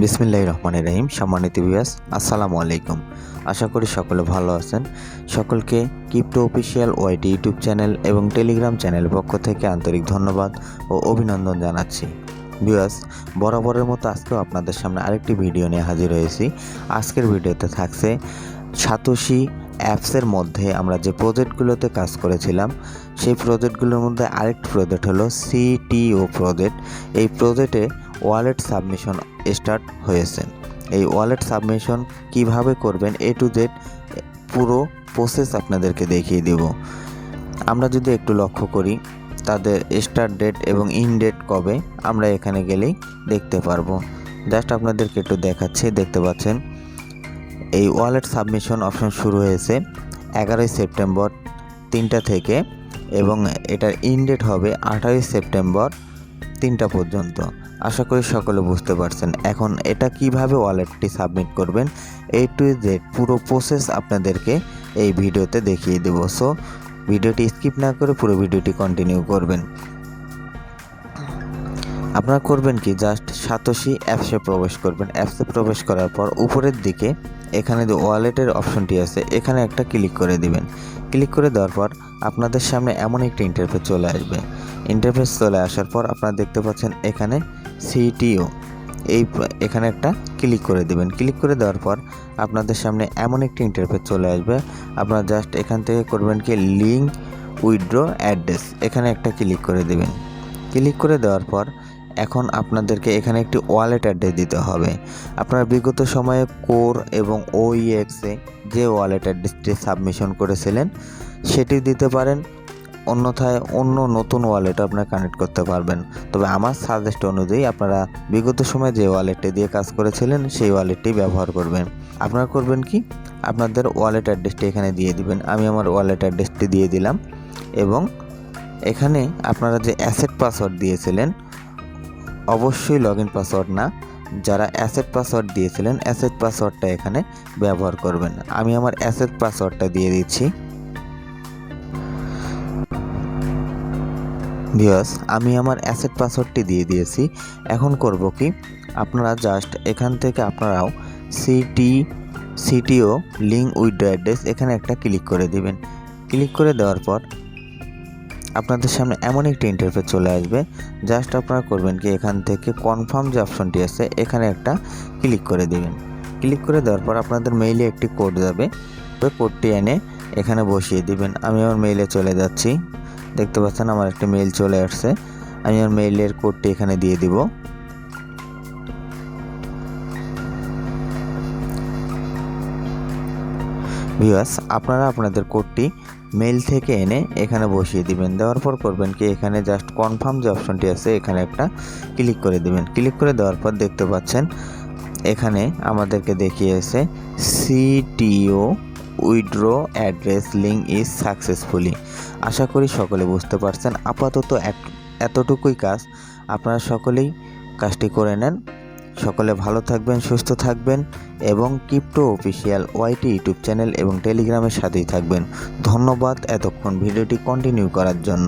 বিসমিল্লাহির রহমানির রহিম। সম্মানিত ভিউয়ার্স, আসসালামু আলাইকুম। আশা করি সকলে ভালো আছেন। সকলকে ক্রিপ্টো অফিসিয়াল ওয়াইটি ইউটিউব চ্যানেল এবং টেলিগ্রাম চ্যানেল পক্ষ থেকে আন্তরিক ধন্যবাদ ও অভিনন্দন জানাচ্ছি। ভিউয়ার্স, বরাবরের মতো আজকেও আপনাদের সামনে আরেকটি ভিডিও নিয়ে হাজির হয়েছি। আজকের ভিডিওতে থাকছে সাতোশি অ্যাপসের মধ্যে আমরা যে প্রজেক্টগুলোতে কাজ করেছিলাম সেই প্রজেক্টগুলোর মধ্যে আরেকটি প্রজেক্ট হলো সিটিও প্রজেক্ট। এই প্রজেক্টে ওয়ালেট সাবমিশন স্টার্ট হয়েছে। এই ওয়ালেট সাবমিশন কিভাবে করবেন এ টু জেড পুরো প্রসেস আপনাদেরকে দেখিয়ে দেব। আমরা যদি একটু লক্ষ্য করি তাদের স্টার্ট ডেট এবং ইন ডেট কবে আমরা এখানে গেলেই দেখতে পারবো। জাস্ট আপনাদেরকে একটু দেখাচ্ছি, দেখতে পাচ্ছেন এই ওয়ালেট সাবমিশন অপশন শুরু হয়েছে 11ই সেপ্টেম্বর 3টা থেকে এবং এটার ইন ডেট হবে 28 সেপ্টেম্বর 3টা পর্যন্ত। আশা করি সকলে বুঝতে পারছেন। এখন এটা কিভাবে ওয়ালেটটি সাবমিট করবেন এ টু জেড পুরো প্রসেস আপনাদেরকে এই ভিডিওতে দেখিয়ে দেব। সো ভিডিওটি স্কিপ না করে পুরো ভিডিওটি কন্টিনিউ করবেন। আপনারা করবেন কি, জাস্ট সাতোশি অ্যাপসে প্রবেশ করবেন। অ্যাপসে প্রবেশ করার পর উপরের দিকে এখানে যে ওয়ালেটের অপশনটি আছে এখানে একটা ক্লিক করে দিবেন। ক্লিক করে দেওয়ার পর আপনাদের সামনে এমন একটি ইন্টারফেস চলে আসবে। ইন্টারফেস চলে আসার পর আপনারা দেখতে পাচ্ছেন এখানে সিটিও এখানে একটা ক্লিক করে দিবেন। ক্লিক করে দেওয়ার পর আপনাদের সামনে এমন একটি ইন্টারফেস চলে আসবে। আপনারা জাস্ট এখান থেকে করবেন কি, লিঙ্ক উইথড্র অ্যাড্রেস এখানে একটা ক্লিক করে দিবেন। ক্লিক করে দেওয়ার পর এখন আপনাদেরকে এখানে একটি ওয়ালেট অ্যাড্রেস দিতে হবে। আপনারা বিগত সময়ে কোর এবং ওইএক্সে যে ওয়ালেট অ্যাড্রেসটি সাবমিশন করেছিলেন সেটি দিতে পারেন, অন্যথায় অন্য নতুন ওয়ালেট আপনারা কানেক্ট করতে পারবেন। তবে আমার সাজেস্ট অনুযায়ী আপনারা বিগত সময়ে যে ওয়ালেটটি দিয়ে কাজ করেছিলেন সেই ওয়ালেটটি ব্যবহার করবেন। আপনারা করবেন কি, আপনাদের ওয়ালেট অ্যাড্রেসটি এখানে দিয়ে দিবেন। আমি আমার ওয়ালেট অ্যাড্রেসটি দিয়ে দিলাম এবং এখানে আপনারা যে অ্যাসেট পাসওয়ার্ড দিয়েছিলেন অবশ্যই লগইন পাসওয়ার্ড না, যারা অ্যাসেট পাসওয়ার্ড দিয়েছিলেন অ্যাসেট পাসওয়ার্ডটা এখানে ব্যবহার করবেন। আমি আমার অ্যাসেট পাসওয়ার্ডটা দিয়ে দিচ্ছি। ভিউয়ার্স, আমি আমার অ্যাসেট পাসওয়ার্ডটি দিয়ে দিয়েছি। এখন করব কি, আপনারা জাস্ট এখান থেকে আপনারাও সিটিও লিঙ্ক উইথড্র অ্যাড্রেস এখানে একটা ক্লিক করে দিবেন। ক্লিক করে দেওয়ার পর আপনাদের সামনে এমন একটি ইন্টারফেস চলে আসবে। জাস্ট আপনারা করবেন কি, এখান থেকে কনফার্ম যে অপশনটি আছে এখানে একটা ক্লিক করে দিবেন। ক্লিক করে দেওয়ার পর আপনাদের মেইলে একটি কোড যাবে, ওই কোডটি এনে এখানে বসিয়ে দিবেন। আমি আমার মেইলে চলে যাচ্ছি, দেখতে পাচ্ছেন আমার একটা মেইল চলে আসছে। আমি আমার মেইলের কোডটি এখানে দিয়ে দিব। ভিউয়ার্স, আপনারা আপনাদের কোডটি মেইল থেকে এনে এখানে বসিয়ে দিবেন। দেওয়ার পর করবেন কি, এখানে জাস্ট কনফার্ম যে অপশনটি আছে এখানে একটা ক্লিক করে দিবেন। ক্লিক করে দেওয়ার পর দেখতে পাচ্ছেন এখানে আমাদেরকে দেখিয়েছে সিটিও withdraw address link is successfully. আশা করি সকলে বুঝতে পারছেন। আপাতত এতটুকুই কাজ, আপনারা সকলেই কাজটি করে নেন। সকলে ভালো থাকবেন, সুস্থ থাকবেন এবং ক্রিপ্টো অফিসিয়াল ওয়াইটি ইউটিউব চ্যানেল এবং টেলিগ্রামের সাথেই থাকবেন। ধন্যবাদ এতক্ষণ ভিডিওটি কন্টিনিউ করার জন্য।